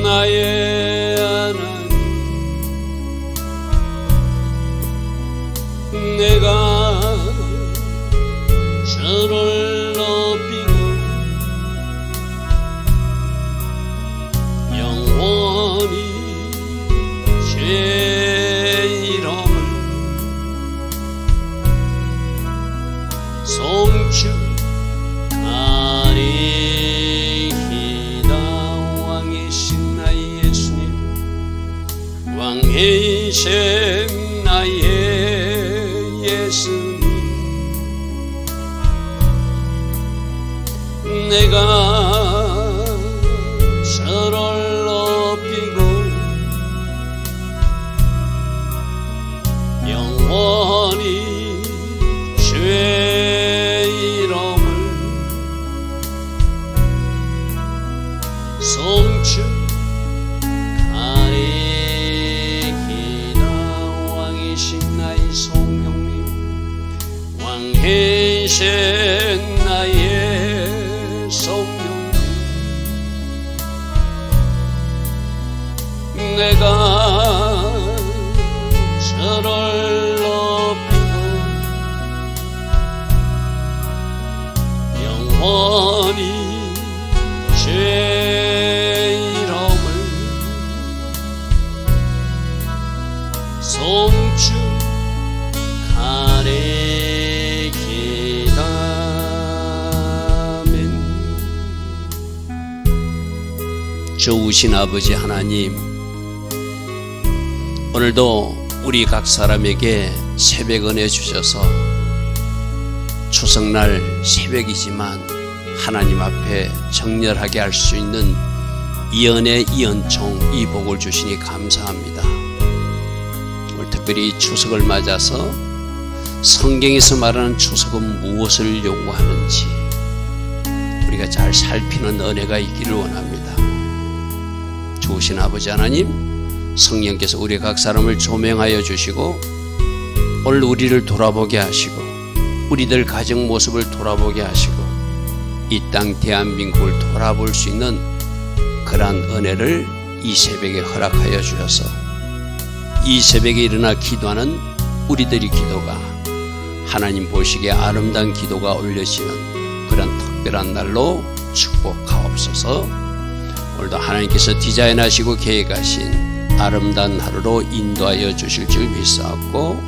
나의 하나님, 내가 저를 높이고 영원히 주의 이름을 송축하리이다. 왕이신 나의 예수님, 왕이신 나의 예수님, 내가 저를 높이고 영원히 주의 이름을 송축하리이다. 왕이신 나의 성령님, 왕이신 나의 성령님, 내가 저를 높이고 영원히 주의 이름을 송축하리이다. 아멘. 좋으신 아버지 하나님, 오늘도 우리 각 사람에게 새벽 은혜 주셔서 추석날 새벽이지만 하나님 앞에 정렬하게 할 수 있는 이 은혜, 이 은총, 이 복을 주시니 감사합니다. 오늘 특별히 추석을 맞아서 성경에서 말하는 추석은 무엇을 요구하는지 우리가 잘 살피는 은혜가 있기를 원합니다. 좋으신 아버지 하나님, 성령께서 우리 각 사람을 조명하여 주시고 오늘 우리를 돌아보게 하시고 우리들 가정 모습을 돌아보게 하시고 이 땅 대한민국을 돌아볼 수 있는 그러한 은혜를 이 새벽에 허락하여 주셔서 이 새벽에 일어나 기도하는 우리들의 기도가 하나님 보시기에 아름다운 기도가 올려지는 그런 특별한 날로 축복하옵소서. 오늘도 하나님께서 디자인하시고 계획하신 아름다운 하루로 인도하여 주실 줄 믿사옵고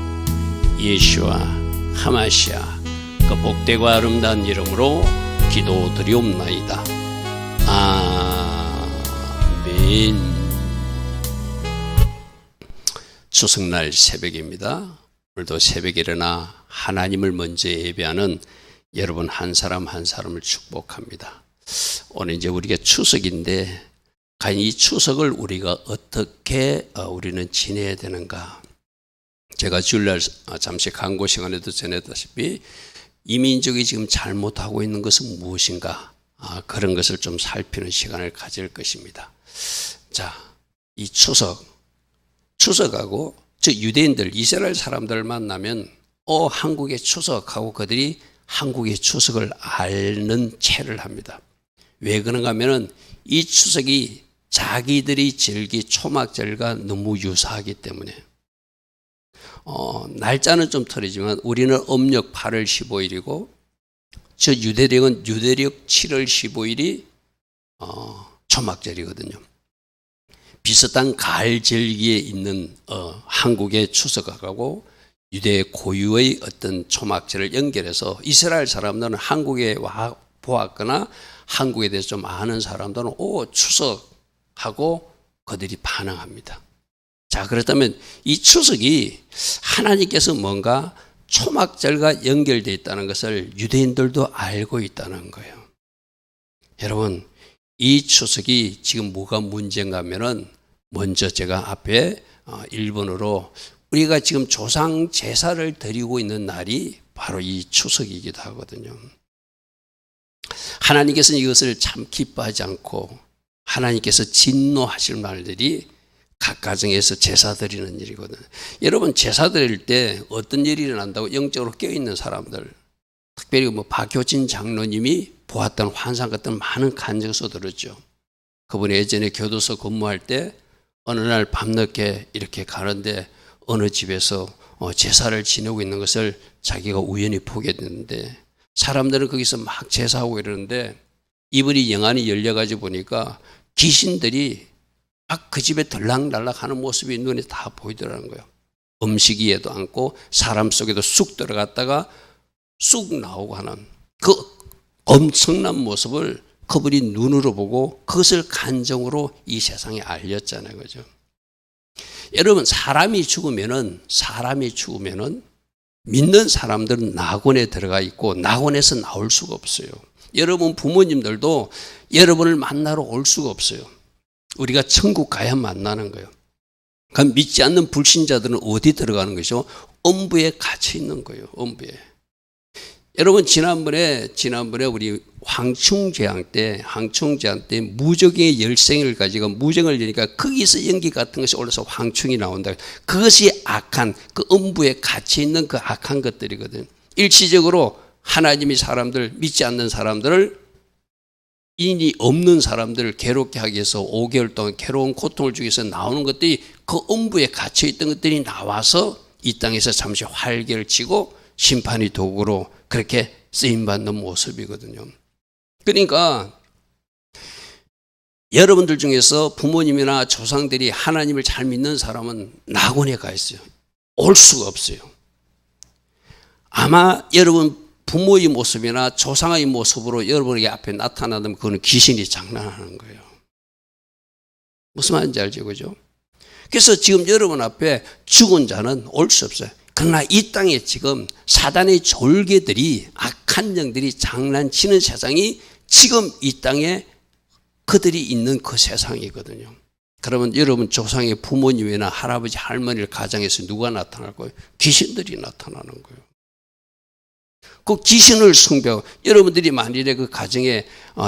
예수와 하마시아 그 복되고 아름다운 이름으로 기도드리옵나이다. 아멘. 추석날 새벽입니다. 오늘도 새벽에 일어나 하나님을 먼저 예배하는 여러분 한 사람 한 사람을 축복합니다. 오늘 이제 우리가 추석인데 과연 이 추석을 우리가 어떻게 우리는 지내야 되는가? 제가 주일날 잠시 강고 시간에도 전했다시피 이 민족이 지금 잘못하고 있는 것은 무엇인가? 그런 것을 좀 살피는 시간을 가질 것입니다. 자, 이 추석하고 저 유대인들, 이스라엘 사람들을 만나면 한국의 추석하고 그들이 한국의 추석을 아는 체를 합니다. 왜 그런가 하면은 이 추석이 자기들이 즐기 초막절과 너무 유사하기 때문에 날짜는 좀 틀리지만 우리는 음력 8월 15일이고 저 유대력은 유대력 7월 15일이 초막절이거든요. 비슷한 가을 절기에 있는 한국의 추석하고 유대 고유의 어떤 초막절을 연결해서 이스라엘 사람들은 한국에 와 보았거나 한국에 대해서 좀 아는 사람들은 추석하고 그들이 반응합니다. 자, 그렇다면 이 추석이 하나님께서 뭔가 초막절과 연결되어 있다는 것을 유대인들도 알고 있다는 거예요. 여러분, 이 추석이 지금 뭐가 문제인가 하면은 먼저 제가 앞에 1번으로 우리가 지금 조상 제사를 드리고 있는 날이 바로 이 추석이기도 하거든요. 하나님께서는 이것을 참 기뻐하지 않고 하나님께서 진노하실 날들이 각 가정에서 제사 드리는 일이거든요. 여러분, 제사 드릴 때 어떤 일이 일어난다고 영적으로 깨어있는 사람들, 특별히 박효진 장로님이 보았던 환상 같은 많은 간증서 들었죠. 그분이 예전에 교도소 근무할 때 어느 날 밤늦게 이렇게 가는데 어느 집에서 제사를 지내고 있는 것을 자기가 우연히 보게 됐는데 사람들은 거기서 막 제사하고 이러는데 이불이 영안이 열려가지고 보니까 귀신들이 막 그 집에 들락날락 하는 모습이 눈에 다 보이더라는 거예요. 음식 위에도 앉고 사람 속에도 쑥 들어갔다가 쑥 나오고 하는 그 엄청난 모습을 그분이 눈으로 보고 그것을 간정으로 이 세상에 알렸잖아요. 그죠? 여러분, 사람이 죽으면은 믿는 사람들은 낙원에 들어가 있고 낙원에서 나올 수가 없어요. 여러분 부모님들도 여러분을 만나러 올 수가 없어요. 우리가 천국 가야 만나는 거예요. 그럼 믿지 않는 불신자들은 어디 들어가는 것이죠? 엄부에 갇혀 있는 거예요. 엄부에. 여러분 지난번에 우리 황충제왕 때 무적의 열생을 가지고 무정을 여니까 거기서 연기 같은 것이 올라서 황충이 나온다. 그것이 악한 그 엄부에 갇혀 있는 그 악한 것들이거든. 일시적으로 하나님이 사람들 믿지 않는 사람들을 인이 없는 사람들을 괴롭게 하기 위해서 5개월 동안 괴로운 고통을 주기 위해서 나오는 것들이 그 엄부에 갇혀 있던 것들이 나와서 이 땅에서 잠시 활개를 치고 심판의 도구로 그렇게 쓰임받는 모습이거든요. 그러니까 여러분들 중에서 부모님이나 조상들이 하나님을 잘 믿는 사람은 낙원에 가 있어요. 올 수가 없어요. 아마 여러분 부모의 모습이나 조상의 모습으로 여러분에게 앞에 나타나면 그거는 귀신이 장난하는 거예요. 무슨 말인지 알죠? 그죠? 그래서 지금 여러분 앞에 죽은 자는 올 수 없어요. 그러나 이 땅에 지금 사단의 졸개들이 악한 영들이 장난치는 세상이 지금 이 땅에 그들이 있는 그 세상이거든요. 그러면 여러분 조상의 부모님이나 할아버지 할머니를 가정에서 누가 나타날 거예요? 귀신들이 나타나는 거예요. 그 귀신을 숭배하고 여러분들이 만일에 그 가정에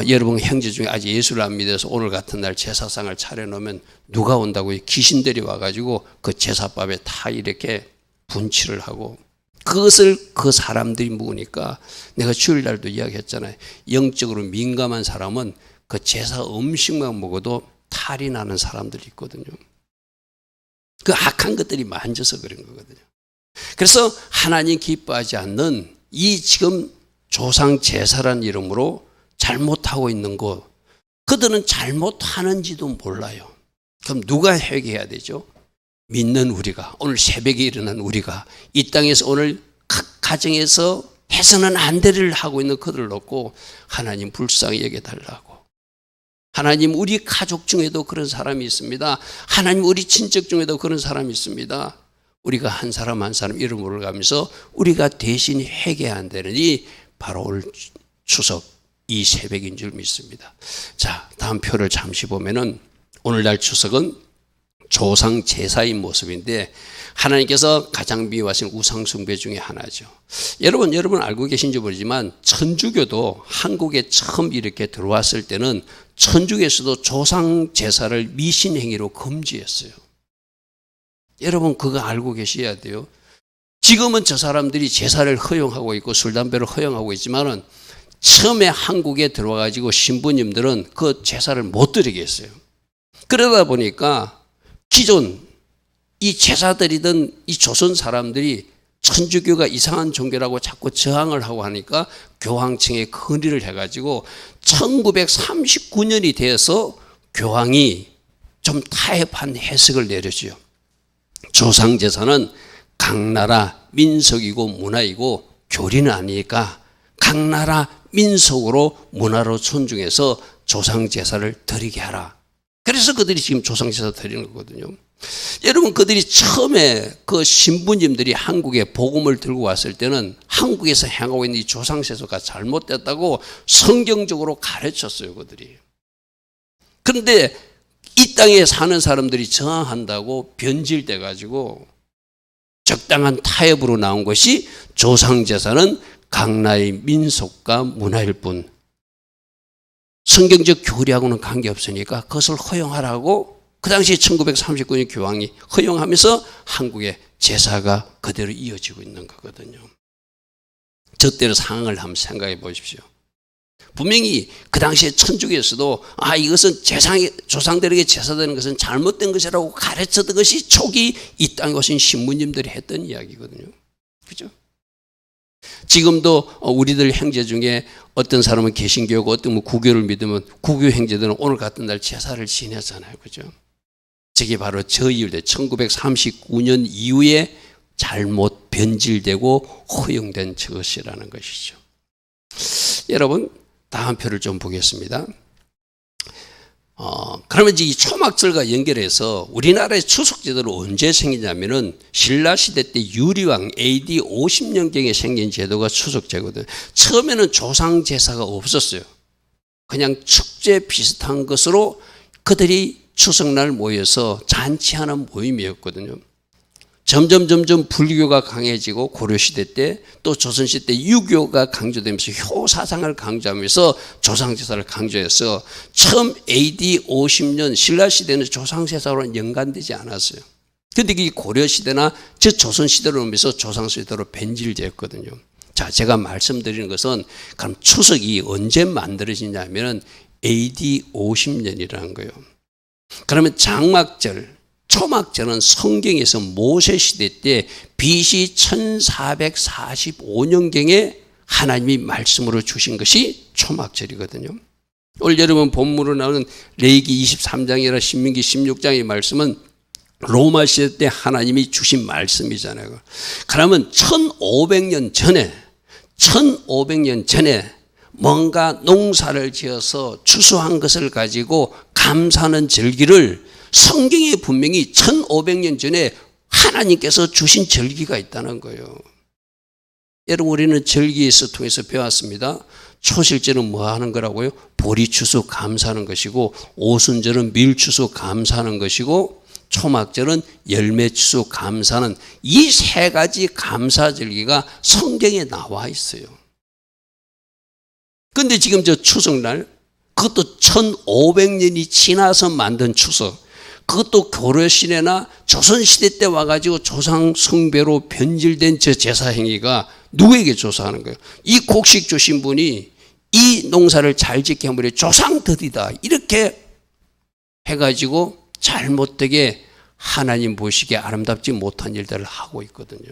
여러분 형제 중에 아직 예수를 안 믿어서 오늘 같은 날 제사상을 차려놓으면 누가 온다고요? 귀신들이 와가지고 그 제사밥에 다 이렇게 분치를 하고 그것을 그 사람들이 먹으니까 내가 주일날도 이야기했잖아요. 영적으로 민감한 사람은 그 제사 음식만 먹어도 탈이 나는 사람들이 있거든요. 그 악한 것들이 만져서 그런 거거든요. 그래서 하나님 기뻐하지 않는 이 지금 조상 제사란 이름으로 잘못하고 있는 것, 그들은 잘못하는지도 몰라요. 그럼 누가 회개해야 되죠? 믿는 우리가, 오늘 새벽에 일어난 우리가 이 땅에서 오늘 각 가정에서 해서는 안 될 일을 하고 있는 그들을 놓고 하나님 불쌍히 여겨달라고. 하나님 우리 가족 중에도 그런 사람이 있습니다. 하나님 우리 친척 중에도 그런 사람이 있습니다. 우리가 한 사람 한 사람 이름 올라가면서 우리가 대신 회개해야 되느니 바로 올 추석 이 새벽인 줄 믿습니다. 자, 다음 표를 잠시 보면은 오늘날 추석은 조상 제사의 모습인데 하나님께서 가장 미워하신 우상 숭배 중에 하나죠. 여러분 알고 계신지 모르지만 천주교도 한국에 처음 이렇게 들어왔을 때는 천주교에서도 조상 제사를 미신 행위로 금지했어요. 여러분 그거 알고 계셔야 돼요. 지금은 저 사람들이 제사를 허용하고 있고 술 담배를 허용하고 있지만은 처음에 한국에 들어와가지고 신부님들은 그 제사를 못 드리게 했어요. 그러다 보니까 기존 이 제사드리던 이 조선 사람들이 천주교가 이상한 종교라고 자꾸 저항을 하고 하니까 교황청에 건의를 해가지고 1939년이 되어서 교황이 좀 타협한 해석을 내려줘요. 조상제사는 각 나라 민속이고 문화이고 교리는 아니니까 각 나라 민속으로 문화로 존중해서 조상제사를 드리게 하라. 그래서 그들이 지금 조상제사 드리는 거거든요. 여러분 그들이 처음에 그 신부님들이 한국에 복음을 들고 왔을 때는 한국에서 행하고 있는 이 조상제사가 잘못됐다고 성경적으로 가르쳤어요. 그들이. 그런데 이 땅에 사는 사람들이 저항한다고 변질돼 가지고 적당한 타협으로 나온 것이 조상제사는 각 나라의 민속과 문화일 뿐 성경적 교리하고는 관계없으니까 그것을 허용하라고 그 당시 1939년 교황이 허용하면서 한국의 제사가 그대로 이어지고 있는 거거든요. 저때의 상황을 한번 생각해 보십시오. 분명히 그 당시에 천주교에서도 이것은 조상들에게 제사되는 것은 잘못된 것이라고 가르쳤던 것이 초기 이 땅에 오신 신부님들이 했던 이야기거든요. 그죠? 지금도 우리들 형제 중에 어떤 사람은 개신교고 어떤 분 구교를 믿으면 구교 형제들은 오늘 같은 날 제사를 지내잖아요. 그죠? 저게 바로 저 이유인데 1939년 이후에 잘못 변질되고 허용된 것이라는 것이죠. 여러분 다음 표를 좀 보겠습니다. 그러면 이 초막절과 연결해서 우리나라의 추석제도는 언제 생기냐면은 신라시대 때 유리왕 AD 50년경에 생긴 제도가 추석제거든요. 처음에는 조상제사가 없었어요. 그냥 축제 비슷한 것으로 그들이 추석날 모여서 잔치하는 모임이었거든요. 점점 불교가 강해지고 고려시대 때 또 조선시대 때 유교가 강조되면서 효사상을 강조하면서 조상제사를 강조해서 처음 AD 50년 신라시대는 조상제사로는 연관되지 않았어요. 그런데 이 고려시대나 저 조선시대로 오면서 조상제사로 변질되었거든요. 자, 제가 말씀드리는 것은 그럼 추석이 언제 만들어지냐면 AD 50년이라는 거예요. 그러면 장막절, 초막절은 성경에서 모세시대 때 BC 1445년경에 하나님이 말씀으로 주신 것이 초막절이거든요. 올 여러분 본문으로 나오는 레위기 23장이나 신명기 16장의 말씀은 로마 시대 때 하나님이 주신 말씀이잖아요. 그러면 1500년 전에 뭔가 농사를 지어서 추수한 것을 가지고 감사하는 절기를 성경에 분명히 1500년 전에 하나님께서 주신 절기가 있다는 거예요. 여러분 우리는 절기에서 통해서 배웠습니다. 초실절은 뭐 하는 거라고요? 보리 추수 감사하는 것이고, 오순절은 밀 추수 감사하는 것이고, 초막절은 열매 추수 감사하는 이 세 가지 감사 절기가 성경에 나와 있어요. 그런데 지금 저 추석날, 그것도 1500년이 지나서 만든 추석, 그것도 고려시대나 조선시대 때 와가지고 조상 숭배로 변질된 저 제사 행위가 누구에게 조사하는 거예요? 이 곡식 주신 분이 이 농사를 잘 짓게 한 분이 조상들이다, 이렇게 해가지고 잘못되게 하나님 보시기에 아름답지 못한 일들을 하고 있거든요.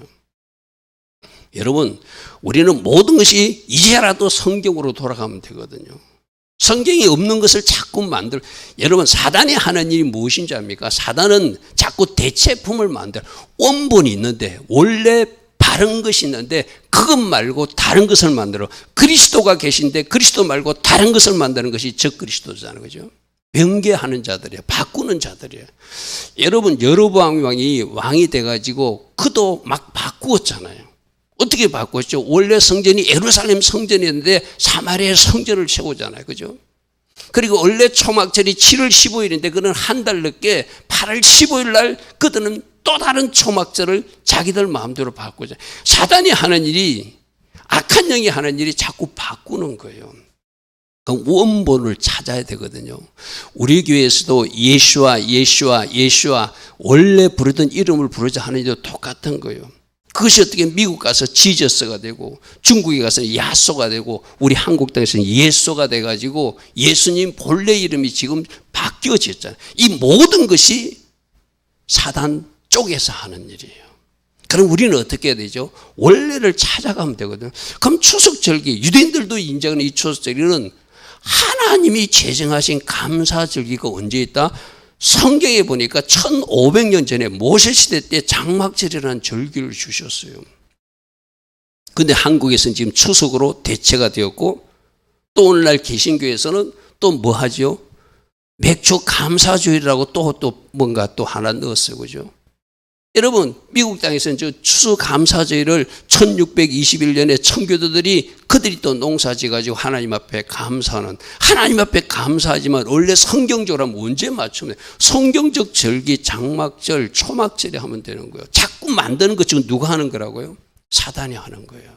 여러분 우리는 모든 것이 이제라도 성경으로 돌아가면 되거든요. 성경이 없는 것을 자꾸 만들어. 여러분 사단이 하는 일이 무엇인지 압니까? 사단은 자꾸 대체품을 만들어. 원본이 있는데 원래 바른 것이 있는데 그것 말고 다른 것을 만들어. 그리스도가 계신데 그리스도 말고 다른 것을 만드는 것이 적그리스도잖아요. 그죠? 변개하는 자들이에요. 바꾸는 자들이에요. 여러분 여로보암 왕이 왕이 돼가지고 그도 막 바꾸었잖아요. 어떻게 바꿨죠? 원래 성전이 예루살렘 성전이었는데 사마리아 성전을 세우잖아요. 그죠? 그리고 원래 초막절이 7월 15일인데 그는 한 달 늦게 8월 15일 날 그들은 또 다른 초막절을 자기들 마음대로 바꾸죠. 사단이 하는 일이, 악한 영이 하는 일이 자꾸 바꾸는 거예요. 그 원본을 찾아야 되거든요. 우리 교회에서도 예수와 원래 부르던 이름을 부르자 하는 일도 똑같은 거예요. 그것이 어떻게 미국 가서 지저스가 되고 중국에 가서 야소가 되고 우리 한국 땅에서는 예소가 돼가지고 예수님 본래 이름이 지금 바뀌어졌잖아요. 이 모든 것이 사단 쪽에서 하는 일이에요. 그럼 우리는 어떻게 해야 되죠? 원래를 찾아가면 되거든요. 그럼 추석절기, 유대인들도 인정하는 이 추석절기는 하나님이 제정하신 감사절기가 언제 있다? 성경에 보니까 1500년 전에 모세시대 때 장막절이라는 절기를 주셨어요. 그런데 한국에서는 지금 추석으로 대체가 되었고, 또 오늘날 개신교에서는 또 뭐 하죠? 맥주 감사주일이라고 또 뭔가 또 하나 넣었어요. 그죠? 여러분 미국 땅에서는 저 추수 감사절을 1621년에 청교도들이 그들이 또 농사지 가지고 하나님 앞에 감사하는, 하나님 앞에 감사하지만 원래 성경적으로 하면 언제 맞추면 돼요? 성경적 절기, 장막절, 초막절에 하면 되는 거예요. 자꾸 만드는 것 지금 누가 하는 거라고요? 사단이 하는 거예요.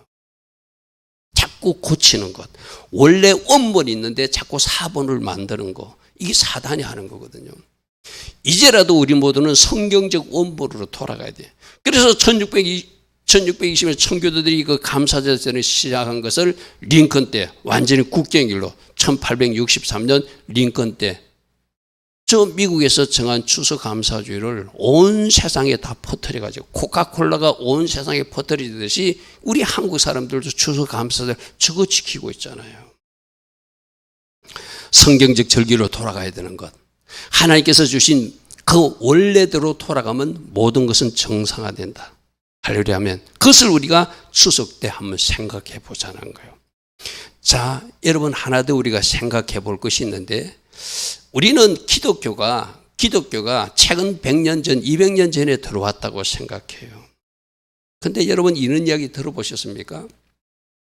자꾸 고치는 것, 원래 원본이 있는데 자꾸 사본을 만드는 거, 이게 사단이 하는 거거든요. 이제라도 우리 모두는 성경적 원본으로 돌아가야 돼요. 그래서 1620년 청교도들이 그 감사절을 시작한 것을 링컨 때 완전히 국경일로 1863년 링컨 때 저 미국에서 정한 추수감사주의를 온 세상에 다 퍼뜨려가지고 코카콜라가 온 세상에 퍼뜨리듯이 우리 한국 사람들도 추수감사절 저거 지키고 있잖아요. 성경적 절기로 돌아가야 되는 것. 하나님께서 주신 그 원래대로 돌아가면 모든 것은 정상화된다. 할렐루야 하면 그것을 우리가 추석 때 한번 생각해 보자는 거예요. 자, 여러분 하나 더 우리가 생각해 볼 것이 있는데 우리는 기독교가 최근 100년 전, 200년 전에 들어왔다고 생각해요. 근데 여러분 이런 이야기 들어보셨습니까?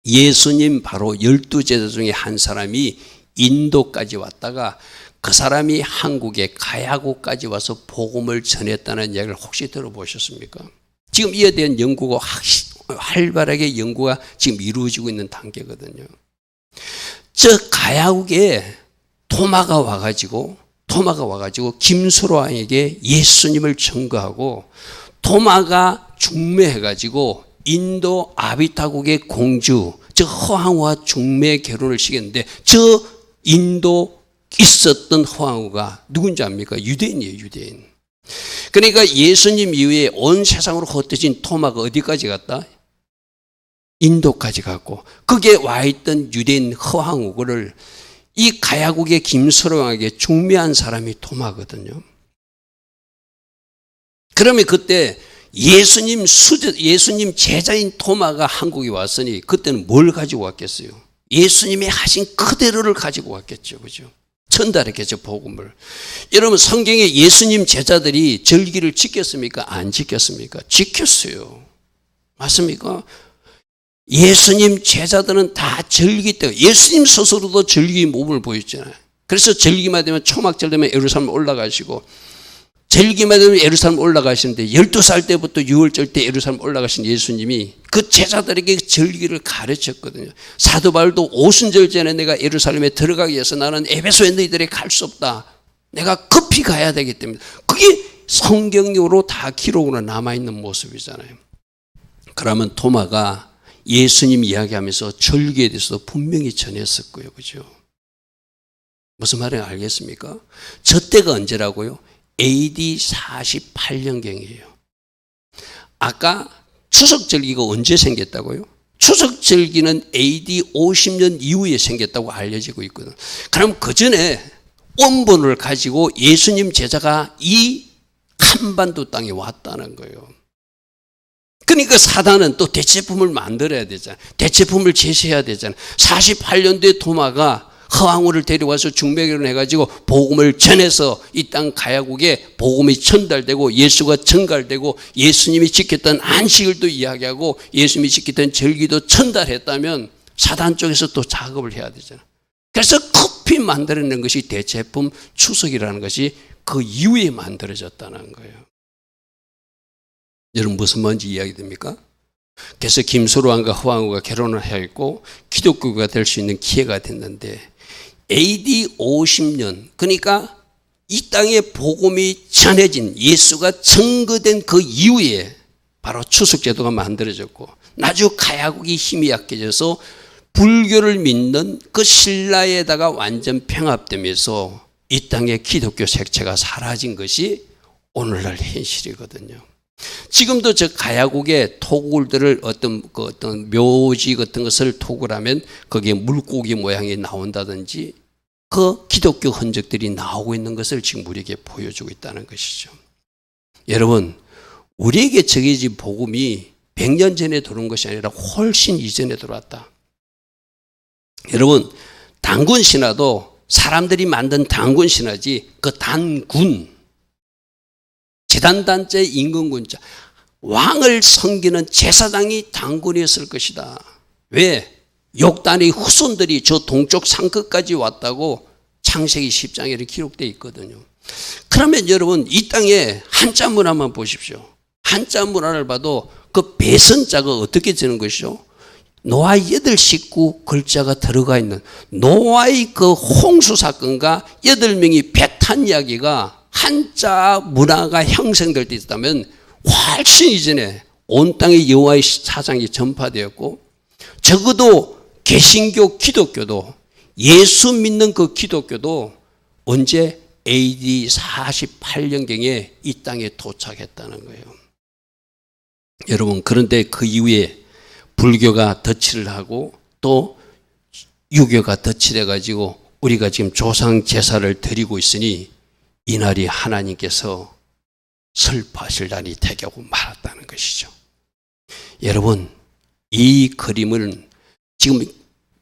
예수님 바로 12제자 중에 한 사람이 인도까지 왔다가 그 사람이 한국의 가야고까지 와서 복음을 전했다는 이야기를 혹시 들어보셨습니까? 지금 이에 대한 연구가 활발하게 연구가 지금 이루어지고 있는 단계거든요. 저 가야국에 토마가 와가지고 김수로왕에게 예수님을 증거하고 토마가 중매해가지고 인도 아비타국의 공주 저 허황우와 중매 결혼을 시켰는데 저 인도 있었던 허황우가 누군지 압니까? 유대인이에요, 유대인. 그러니까 예수님 이후에 온 세상으로 흩어진 토마가 어디까지 갔다? 인도까지 갔고 거기에 와 있던 유대인 허황우를 이 가야국의 김수로왕에게 중매한 사람이 토마거든요. 그러면 그때 예수님 제자인 토마가 한국에 왔으니 그때는 뭘 가지고 왔겠어요? 예수님이 하신 그대로를 가지고 왔겠죠. 그죠? 전달했겠죠, 복음을. 여러분, 성경에 예수님 제자들이 절기를 지켰습니까? 안 지켰습니까? 지켰어요. 맞습니까? 예수님 제자들은 다 절기 때, 예수님 스스로도 절기 모범을 보였잖아요. 그래서 절기만 되면 초막절 되면 예루살렘 올라가시고, 절기만 되면 예루살렘 올라가시는데 12살 때부터 6월절 때 예루살렘 올라가신 예수님이 그 제자들에게 절기를 가르쳤거든요. 사도 바울도 오순절 전에 내가 예루살렘에 들어가기 위해서 나는 에베소에 너희들이 갈 수 없다. 내가 급히 가야 되기 때문에. 그게 성경으로 다 기록으로 남아있는 모습이잖아요. 그러면 토마가 예수님 이야기하면서 절기에 대해서 분명히 전했을 거예요. 그죠? 무슨 말인지 알겠습니까? 저 때가 언제라고요? AD 48년경이에요. 아까 추석절기가 언제 생겼다고요? 추석절기는 AD 50년 이후에 생겼다고 알려지고 있거든. 그럼 그 전에 원본을 가지고 예수님 제자가 이 한반도 땅에 왔다는 거예요. 그러니까 사단은 또 대체품을 만들어야 되잖아요. 대체품을 제시해야 되잖아요. 48년도에 토마가 허황우를 데려와서 중매결혼 해가지고 복음을 전해서 이 땅 가야국에 복음이 전달되고 예수가 전갈되고 예수님이 지켰던 안식을 또 이야기하고 예수님이 지켰던 절기도 전달했다면 사단 쪽에서 또 작업을 해야 되잖아요. 그래서 급히 만들어낸 것이 대체품 추석이라는 것이 그 이후에 만들어졌다는 거예요. 여러분 무슨 말인지 이야기됩니까? 그래서 김수로왕과 허황우가 결혼을 하였고 기독교가 될 수 있는 기회가 됐는데 AD 50년 그러니까 이 땅에 복음이 전해진 예수가 증거된 그 이후에 바로 추석제도가 만들어졌고 나중 가야국이 힘이 약해져서 불교를 믿는 그 신라에다가 완전 평합되면서 이 땅의 기독교 색채가 사라진 것이 오늘날 현실이거든요. 지금도 저 가야국의 토굴들을 어떤 묘지 같은 것을 토굴 하면 거기에 물고기 모양이 나온다든지 그 기독교 흔적들이 나오고 있는 것을 지금 우리에게 보여주고 있다는 것이죠. 여러분, 우리에게 적해진 복음이 100년 전에 들어온 것이 아니라 훨씬 이전에 들어왔다. 여러분, 단군 신화도 사람들이 만든 단군 신화지 그 단군 재단단자 임금군자 왕을 섬기는 제사장이 단군이었을 것이다. 왜? 욕단의 후손들이 저 동쪽 산끝까지 왔다고 창세기 10장에 기록되어 있거든요. 그러면 여러분 이 땅에 한자 문화만 보십시오. 한자 문화를 봐도 그 배선자가 어떻게 되는 것이죠? 노아 8식구 글자가 들어가 있는 노아의 그 홍수 사건과 8명이 배 탄 이야기가 한자 문화가 형성될 때 있다면 훨씬 이전에 온 땅에 여호와의 사상이 전파되었고, 적어도 개신교 기독교도, 예수 믿는 그 기독교도 언제 AD 48년경에 이 땅에 도착했다는 거예요. 여러분, 그런데 그 이후에 불교가 덧치를 하고 또 유교가 덧치돼 가지고 우리가 지금 조상 제사를 드리고 있으니 이날이 하나님께서 슬퍼하실 날이 되고 말았다는 것이죠. 여러분, 이 그림은 지금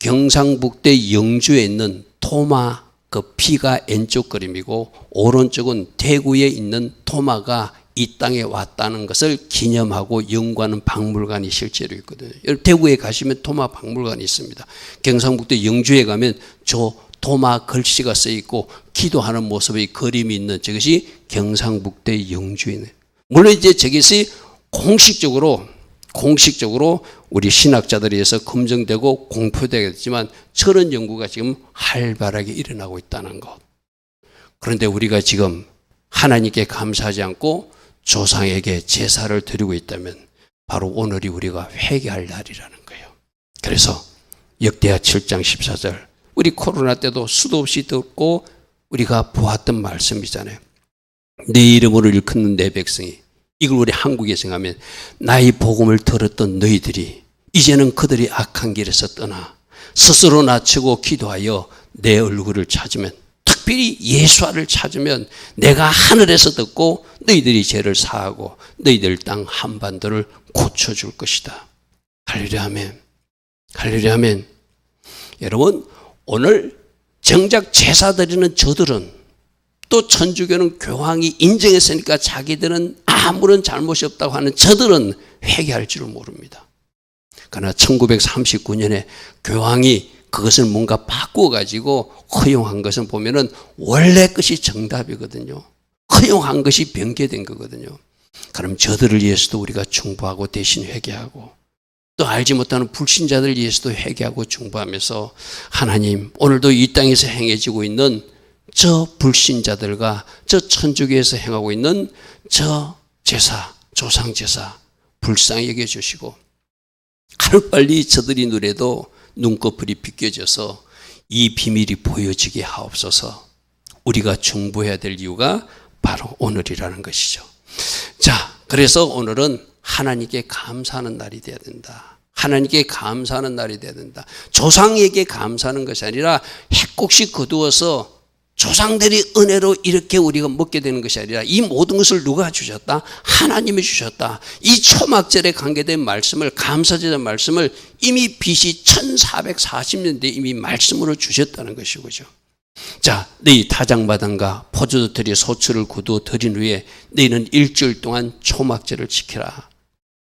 경상북도 영주에 있는 토마, 그 피가 왼쪽 그림이고 오른쪽은 대구에 있는 토마가 이 땅에 왔다는 것을 기념하고 연구하는 박물관이 실제로 있거든요. 대구에 가시면 토마 박물관이 있습니다. 경상북도 영주에 가면 저 토마 글씨가 써 있고 기도하는 모습의 그림이 있는 저것이 경상북도 영주에 있는. 물론 이제 저것이 공식적으로 우리 신학자들에 의해서 검증되고 공표되겠지만 저런 연구가 지금 활발하게 일어나고 있다는 것. 그런데 우리가 지금 하나님께 감사하지 않고 조상에게 제사를 드리고 있다면 바로 오늘이 우리가 회개할 날이라는 거예요. 그래서 역대하 7장 14절, 우리 코로나 때도 수도 없이 듣고 우리가 보았던 말씀이잖아요. 내 이름으로 일컫는 내 백성이, 이걸 우리 한국에 생각하면 나의 복음을 들었던 너희들이 이제는 그들이 악한 길에서 떠나 스스로 낮추고 기도하여 내 얼굴을 찾으면, 특별히 예수와를 찾으면 내가 하늘에서 듣고 너희들이 죄를 사하고 너희들 땅 한반도를 고쳐줄 것이다. 할렐루야 아멘. 할렐루야 아멘. 여러분, 오늘 정작 제사 드리는 저들은, 또 천주교는 교황이 인정했으니까 자기들은 아무런 잘못이 없다고 하는 저들은 회개할 줄을 모릅니다. 그러나 1939년에 교황이 그것을 뭔가 바꾸어가지고 허용한 것을 보면은 원래 것이 정답이거든요. 허용한 것이 변개된 거거든요. 그럼 저들을 위해서도 우리가 중보하고 대신 회개하고, 또 알지 못하는 불신자들을 위해서도 회개하고 중보하면서 하나님, 오늘도 이 땅에서 행해지고 있는 저 불신자들과 저 천주교에서 행하고 있는 저 제사, 조상제사 불쌍히 여겨주시고 하루빨리 저들이 눈에도 눈꺼풀이 비껴져서 이 비밀이 보여지게 하옵소서. 우리가 중보해야 될 이유가 바로 오늘이라는 것이죠. 자, 그래서 오늘은 하나님께 감사하는 날이 되어야 된다. 하나님께 감사하는 날이 되어야 된다. 조상에게 감사하는 것이 아니라 해곡씩 거두어서 조상들이 은혜로 이렇게 우리가 먹게 되는 것이 아니라 이 모든 것을 누가 주셨다? 하나님이 주셨다. 이 초막절에 관계된 말씀을, 감사절의 말씀을 이미 BC 1440년대에 이미 말씀으로 주셨다는 것이죠. 자, 너희 타작마당과 포도들이 소출을 거두어 드린 후에 너희는 일주일 동안 초막절을 지키라.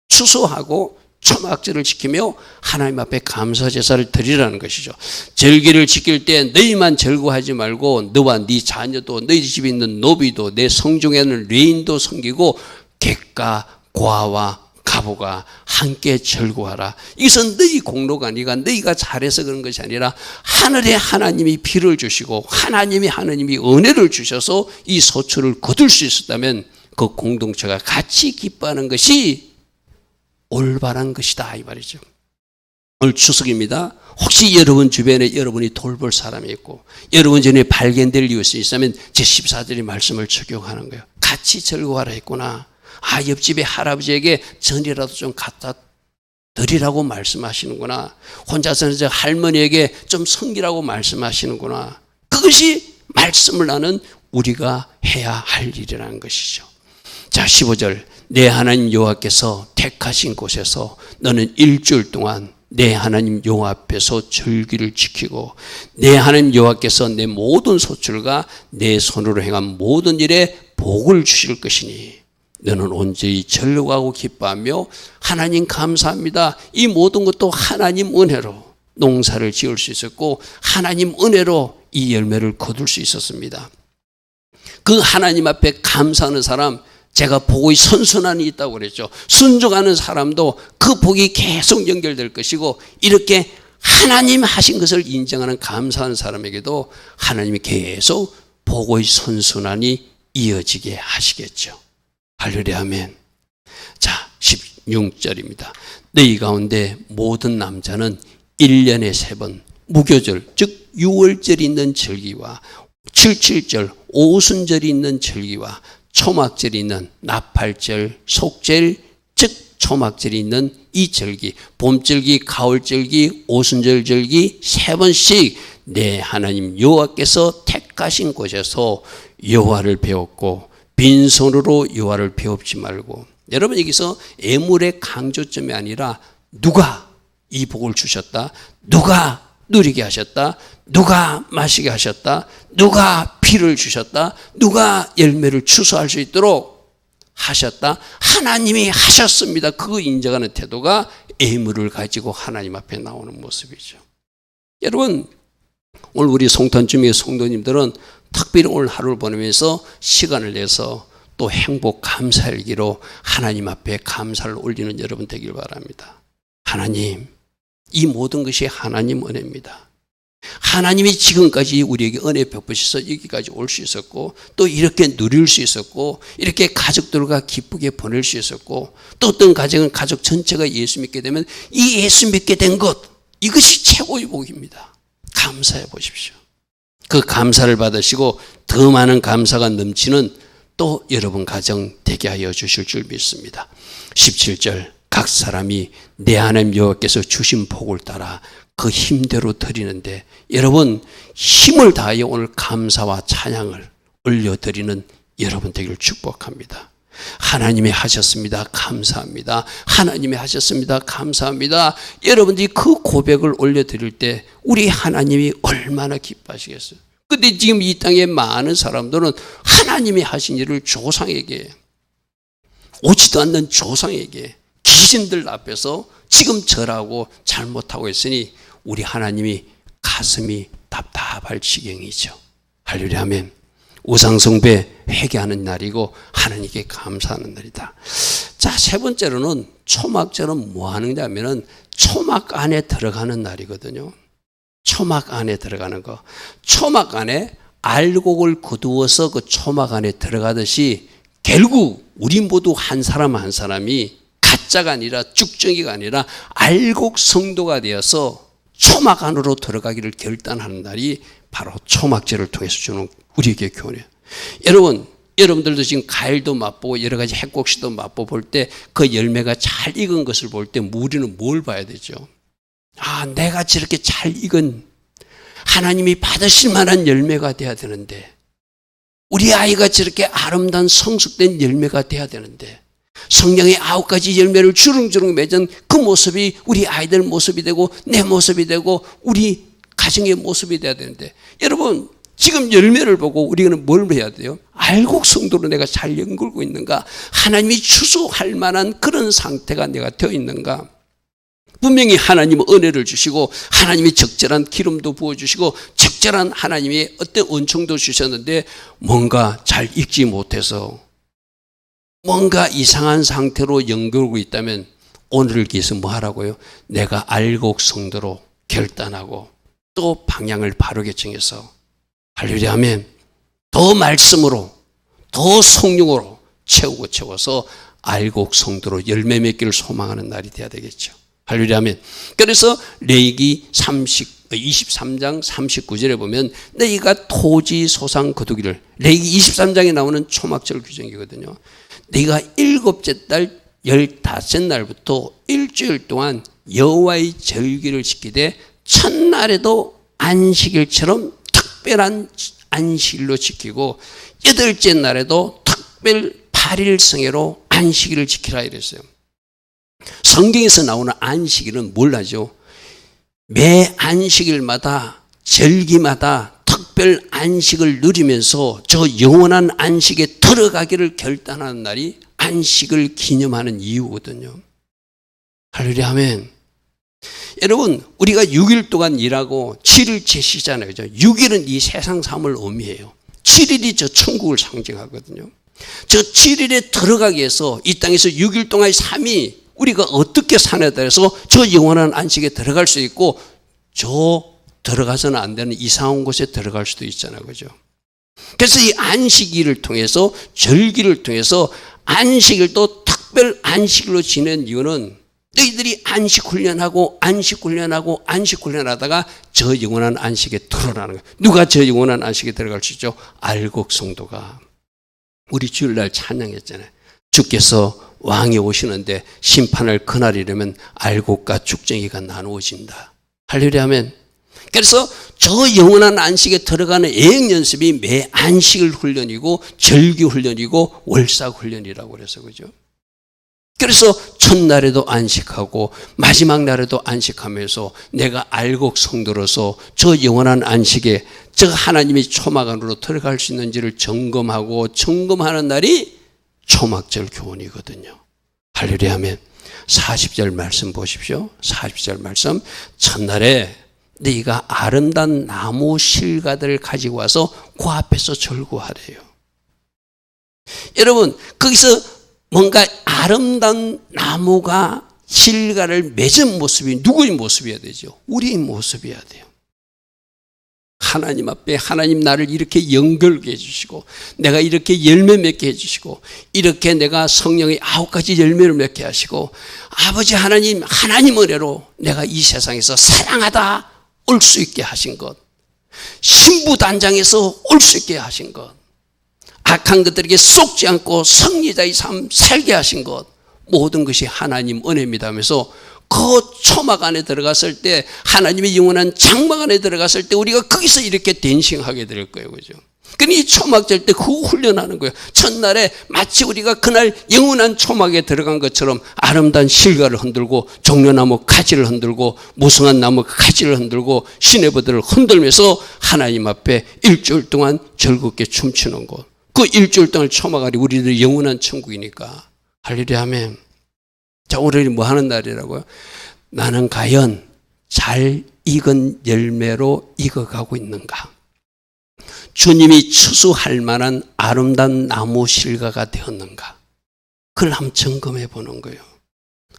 추수하고 초막절을 지키며 하나님 앞에 감사제사를 드리라는 것이죠. 절기를 지킬 때 너희만 절거하지 말고 너와 네 자녀도, 너희 집에 있는 노비도, 내 성중에 있는 레인도 섬기고 객가, 고아와 가보가 함께 절거하라. 이것은 너희 공로가 아니라 너희가 잘해서 그런 것이 아니라 하늘에 하나님이 비를 주시고 하나님이 은혜를 주셔서 이 소출을 거둘 수 있었다면 그 공동체가 같이 기뻐하는 것이 올바른 것이다, 이 말이죠. 오늘 추석입니다. 혹시 여러분 주변에 여러분이 돌볼 사람이 있고 여러분 전에 발견될 이웃이 있으면 제14절의 말씀을 적용하는 거예요. 같이 절거하라 했구나. 아, 옆집에 할아버지에게 전이라도 좀 갖다 드리라고 말씀하시는구나. 혼자서는 저 할머니에게 좀 섬기라고 말씀하시는구나. 그것이 말씀을 아는 우리가 해야 할 일이라는 것이죠. 자, 15절. 내 하나님 여호와께서 택하신 곳에서 너는 일주일 동안 내 하나님 여호와 앞에서 절기를 지키고 내 하나님 여호와께서 내 모든 소출과 내 손으로 행한 모든 일에 복을 주실 것이니 너는 온전히 절거하고 기뻐하며 하나님 감사합니다. 이 모든 것도 하나님 은혜로 농사를 지을 수 있었고 하나님 은혜로 이 열매를 거둘 수 있었습니다. 그 하나님 앞에 감사하는 사람, 제가 복의 선순환이 있다고 그랬죠. 순종하는 사람도 그 복이 계속 연결될 것이고 이렇게 하나님 하신 것을 인정하는 감사하는 사람에게도 하나님이 계속 복의 선순환이 이어지게 하시겠죠. 할렐루야 아멘. 자, 16절입니다. 너희 가운데 모든 남자는 1년에 3번 무교절 즉 6월절이 있는 절기와 77절 오순절이 있는 절기와 초막절이 있는 나팔절 속절 즉 초막절이 있는 이 절기 봄절기 가을절기 오순절 절기 3번씩 내 하나님 여호와께서 택하신 곳에서 여호와를 배웠고 빈손으로 여호와를 배웁지 말고 여러분 여기서 애물의 강조점이 아니라 누가 이 복을 주셨다 누가 누리게 하셨다 누가 마시게 하셨다 누가 피를 주셨다 누가 열매를 추수할 수 있도록 하셨다 하나님이 하셨습니다. 그거 인정하는 태도가 애물을 가지고 하나님 앞에 나오는 모습이죠. 여러분 오늘 우리 송탄주미의 성도님들은 특별히 오늘 하루를 보내면서 시간을 내서 또 행복 감사일기로 하나님 앞에 감사를 올리는 여러분 되길 바랍니다. 하나님 이 모든 것이 하나님 은혜입니다. 하나님이 지금까지 우리에게 은혜 베푸셔서 여기까지 올 수 있었고 또 이렇게 누릴 수 있었고 이렇게 가족들과 기쁘게 보낼 수 있었고 또 어떤 가정은 가족 전체가 예수 믿게 되면 이 예수 믿게 된 것 이것이 최고의 복입니다. 감사해 보십시오. 그 감사를 받으시고 더 많은 감사가 넘치는 또 여러분 가정 되게 하여 주실 줄 믿습니다. 17절 각 사람이 내 하나님 여호와께서 주신 복을 따라 그 힘대로 드리는데 여러분 힘을 다하여 오늘 감사와 찬양을 올려드리는 여러분 되기를 축복합니다. 하나님이 하셨습니다. 감사합니다. 하나님이 하셨습니다. 감사합니다. 여러분들이 그 고백을 올려드릴 때 우리 하나님이 얼마나 기뻐하시겠어요. 그런데 지금 이 땅에 많은 사람들은 하나님이 하신 일을 조상에게 오지도 않는 조상에게 귀신들 앞에서 지금 절하고 잘못하고 있으니 우리 하나님이 가슴이 답답할 지경이죠. 할렐루야 아멘. 우상숭배 회개하는 날이고 하나님께 감사하는 날이다. 자, 세 번째로는 초막절은 뭐 하는 거냐면은 초막 안에 들어가는 날이거든요. 초막 안에 들어가는 거. 초막 안에 알곡을 거두어서 그 초막 안에 들어가듯이 결국 우리 모두 한 사람 한 사람이 가짜가 아니라 쭉정이가 아니라 알곡 성도가 되어서 초막 안으로 들어가기를 결단하는 날이 바로 초막절을 통해서 주는 우리에게 교훈이에요. 여러분들도 지금 과일도 맛보고 여러 가지 핵곡식도 맛보볼 때 그 열매가 잘 익은 것을 볼 때 우리는 뭘 봐야 되죠? 아, 내가 저렇게 잘 익은 하나님이 받으실 만한 열매가 돼야 되는데 우리 아이가 저렇게 아름다운 성숙된 열매가 돼야 되는데 성령의 9가지 열매를 주렁주렁 맺은 그 모습이 우리 아이들 모습이 되고 내 모습이 되고 우리 가정의 모습이 돼야 되는데 여러분 지금 열매를 보고 우리는 뭘 해야 돼요? 알곡 성도로 내가 잘 연결고 있는가? 하나님이 추수할 만한 그런 상태가 내가 되어 있는가? 분명히 하나님은 은혜를 주시고 하나님이 적절한 기름도 부어주시고 적절한 하나님의 어떤 은총도 주셨는데 뭔가 잘 익지 못해서 뭔가 이상한 상태로 연결하고 있다면 오늘을 기해서 뭐 하라고요? 내가 알곡 성도로 결단하고 또 방향을 바르게 정해서 할렐루야 아멘. 더 말씀으로 더 성령으로 채워서 알곡 성도로 열매 맺기를 소망하는 날이 돼야 되겠죠. 할렐루야 아멘. 그래서 레위기 23장 39절에 보면 너희가 토지 소상 거두기를 레위기 23장에 나오는 초막절 규정이거든요. 너희가 7째 달 15날부터 일주일 동안 여호와의 절기를 지키되 첫날에도 안식일처럼 특별한 안식일로 지키고 8째 날에도 특별 8일 성회로 안식일을 지키라 이랬어요. 성경에서 나오는 안식일은 뭘 하죠? 매 안식일마다 절기마다 특별 안식을 누리면서 저 영원한 안식에 들어가기를 결단하는 날이 안식을 기념하는 이유거든요. 할렐루야 아멘. 여러분 우리가 6일 동안 일하고 7일째 쉬잖아요. 6일은 이 세상 삶을 의미해요. 7일이 저 천국을 상징하거든요. 저 7일에 들어가기 위해서 이 땅에서 6일 동안의 삶이 우리가 어떻게 사냐에 따라서 저 영원한 안식에 들어갈 수 있고 저 들어가서는 안 되는 이상한 곳에 들어갈 수도 있잖아요. 그죠? 그래서 이 안식일을 통해서 절기를 통해서 안식일도 특별 안식일로 지낸 이유는 너희들이 안식훈련하고 안식훈련하다가 저 영원한 안식에 들어가는 거예요. 누가 저 영원한 안식에 들어갈 수 있죠? 알곡 성도가. 우리 주일날 찬양했잖아요. 주께서 왕이 오시는데 심판할 그날이라면 알곡과 죽정이가 나누어진다. 할렐루야 하면. 그래서 저 영원한 안식에 들어가는 예행 연습이 매 안식일 훈련이고 절기 훈련이고 월삭 훈련이라고 그래서 그죠. 그래서 첫날에도 안식하고 마지막 날에도 안식하면서 내가 알곡 성도로서 저 영원한 안식에 저 하나님의 초막 안으로 들어갈 수 있는지를 점검하고 점검하는 날이 초막절 교훈이거든요. 할렐루야 하면 40절 말씀 보십시오. 40절 말씀. 첫날에 네가 아름다운 나무 실과들을 가지고 와서 그 앞에서 절구하래요. 여러분 거기서 뭔가 아름다운 나무가 실과를 맺은 모습이 누구의 모습이어야 되죠? 우리의 모습이어야 돼요. 하나님 앞에 하나님 나를 이렇게 연결케 해주시고 내가 이렇게 열매 맺게 해주시고 이렇게 내가 성령의 9가지 열매를 맺게 하시고 아버지 하나님 은혜로 내가 이 세상에서 사랑하다 올 수 있게 하신 것, 신부단장에서 올 수 있게 하신 것, 악한 것들에게 속지 않고 승리자의 삶 살게 하신 것, 모든 것이 하나님 은혜입니다 하면서 그 초막 안에 들어갔을 때 하나님의 영원한 장막 안에 들어갔을 때 우리가 거기서 이렇게 댄싱하게 될 거예요. 그죠? 그러니 이 초막절 때 그 훈련하는 거예요. 첫날에 마치 우리가 그날 영원한 초막에 들어간 것처럼 아름다운 실과를 흔들고 종려나무 가지를 흔들고 무성한 나무 가지를 흔들고 시내버들을 흔들면서 하나님 앞에 일주일 동안 즐겁게 춤추는 것. 그 일주일 동안 초막알이 우리들 영원한 천국이니까. 할렐루야 아멘. 자, 오늘이 뭐 하는 날이라고요? 나는 과연 잘 익은 열매로 익어가고 있는가? 주님이 추수할 만한 아름다운 나무 실과가 되었는가? 그걸 한번 점검해 보는 거예요.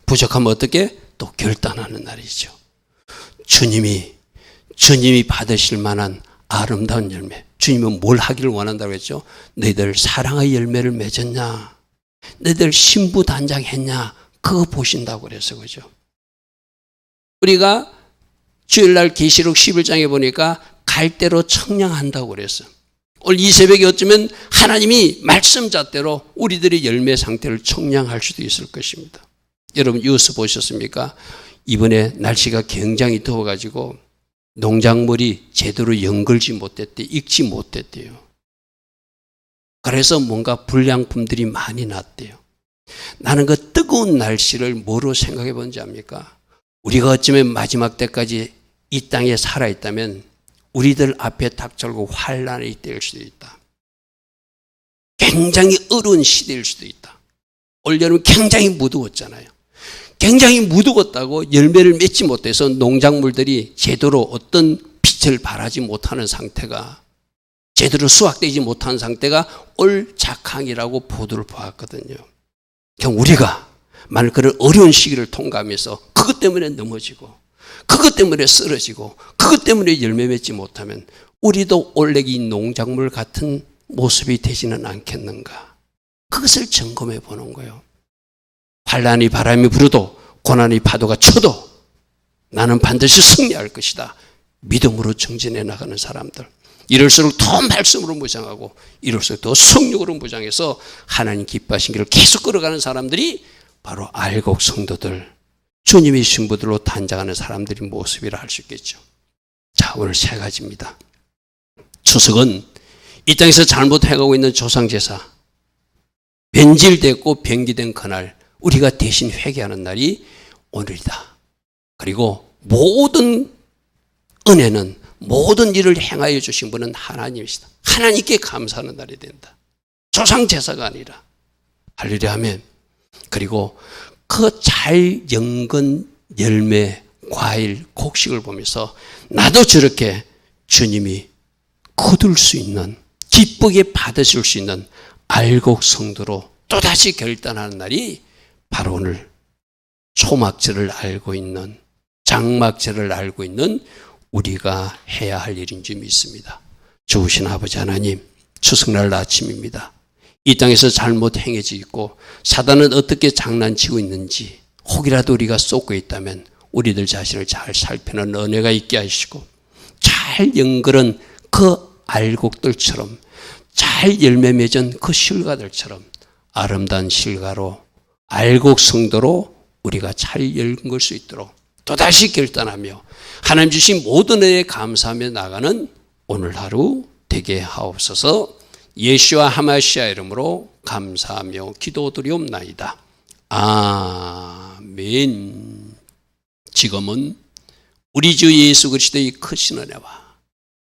부족하면 어떻게? 또 결단하는 날이죠. 주님이 받으실 만한 아름다운 열매. 주님은 뭘 하기를 원한다고 했죠? 너희들 사랑의 열매를 맺었냐? 너희들 신부단장했냐? 그거 보신다고 그래서 그죠? 우리가 주일날 계시록 11장에 보니까 갈대로 청량한다고 그랬어. 오늘 이 새벽에 어쩌면 하나님이 말씀잣대로 우리들의 열매 상태를 청량할 수도 있을 것입니다. 여러분 뉴스 보셨습니까? 이번에 날씨가 굉장히 더워가지고 농작물이 제대로 연결지 못했대, 익지 못했대요. 그래서 뭔가 불량품들이 많이 났대요. 나는 그 뜨거운 날씨를 뭐로 생각해 본지 압니까? 우리가 어쩌면 마지막 때까지 이 땅에 살아있다면 우리들 앞에 닥쳐오고 환란이 될 수도 있다. 굉장히 어려운 시대일 수도 있다. 올 여름 굉장히 무더웠잖아요. 굉장히 무더웠다고 열매를 맺지 못해서 농작물들이 제대로 어떤 빛을 발하지 못하는 상태가, 제대로 수확되지 못한 상태가 올 작황이라고 보도를 보았거든요. 그냥 우리가 만약 그런 어려운 시기를 통과하면서 그것 때문에 넘어지고 그것 때문에 쓰러지고 그것 때문에 열매 맺지 못하면 우리도 원래 이 농작물 같은 모습이 되지는 않겠는가? 그것을 점검해 보는 거예요. 환란이 바람이 불어도 고난이 파도가 쳐도 나는 반드시 승리할 것이다. 믿음으로 정진해 나가는 사람들. 이럴수록 더 말씀으로 무장하고 이럴수록 더 성령으로 무장해서 하나님 기뻐하신 길을 계속 걸어가는 사람들이 바로 알곡 성도들, 주님의 신부들로 단장하는 사람들의 모습이라 할 수 있겠죠. 자, 오늘 세 가지입니다. 추석은 이 땅에서 잘못해가고 있는 조상제사, 변질됐고 변기된 그날 우리가 대신 회개하는 날이 오늘이다. 그리고 모든 은혜는, 모든 일을 행하여 주신 분은 하나님이시다. 하나님께 감사하는 날이 된다. 조상제사가 아니라. 할렐루야 하면. 그리고 그 잘 연근 열매, 과일, 곡식을 보면서 나도 저렇게 주님이 거둘 수 있는, 기쁘게 받으실 수 있는 알곡 성도로 또다시 결단하는 날이 바로 오늘 초막절을 알고 있는, 장막절을 알고 있는 우리가 해야 할 일인 줄 믿습니다. 좋으신 아버지 하나님, 추석날 아침입니다. 이 땅에서 잘못 행해지고 있고 사단은 어떻게 장난치고 있는지 혹이라도 우리가 쏟고 있다면 우리들 자신을 잘 살피는 은혜가 있게 하시고 잘 연결한 그 알곡들처럼 잘 열매 맺은 그 실과들처럼 아름다운 실과로 알곡 성도로 우리가 잘 열걸 수 있도록 또다시 결단하며 하나님 주신 모든 은혜에 감사하며 나가는 오늘 하루 되게 하옵소서. 예수와 하마시아 이름으로 감사하며 기도드리옵나이다. 아멘. 지금은 우리 주 예수 그리스도의 크신 은혜와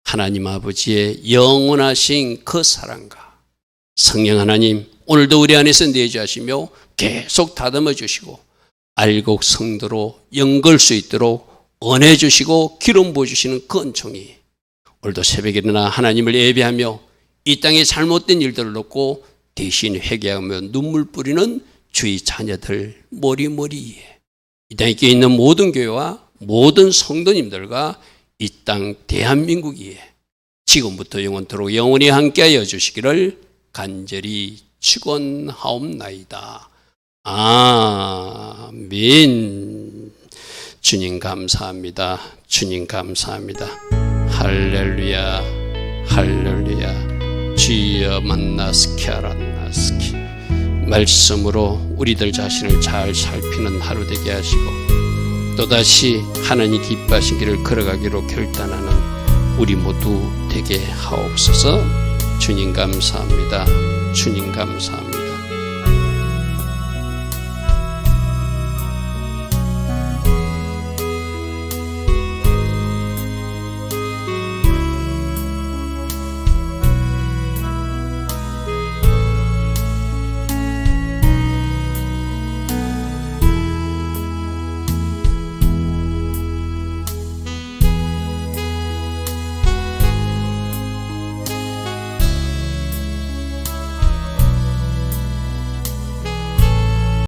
하나님 아버지의 영원하신 그 사랑과 성령 하나님 오늘도 우리 안에서 내주하시며 계속 다듬어 주시고 알곡 성도로 연걸 수 있도록 은혜 주시고 기름 부어주시는 그 은총이 오늘도 새벽에 일어나 하나님을 예배하며 이 땅에 잘못된 일들을 놓고 대신 회개하며 눈물 뿌리는 주의 자녀들 머리머리에 이 땅에 끼어 있는 모든 교회와 모든 성도님들과 이 땅 대한민국 위에 지금부터 영원토록 영원히 함께하여 주시기를 간절히 축원하옵나이다. 아멘. 주님 감사합니다. 주님 감사합니다. 할렐루야 할렐루야. 주여 만나스키 아란나스키. 말씀으로 우리들 자신을 잘 살피는 하루 되게 하시고 또다시 하나님 기뻐하신 길을 걸어가기로 결단하는 우리 모두 되게 하옵소서. 주님 감사합니다. 주님 감사합니다.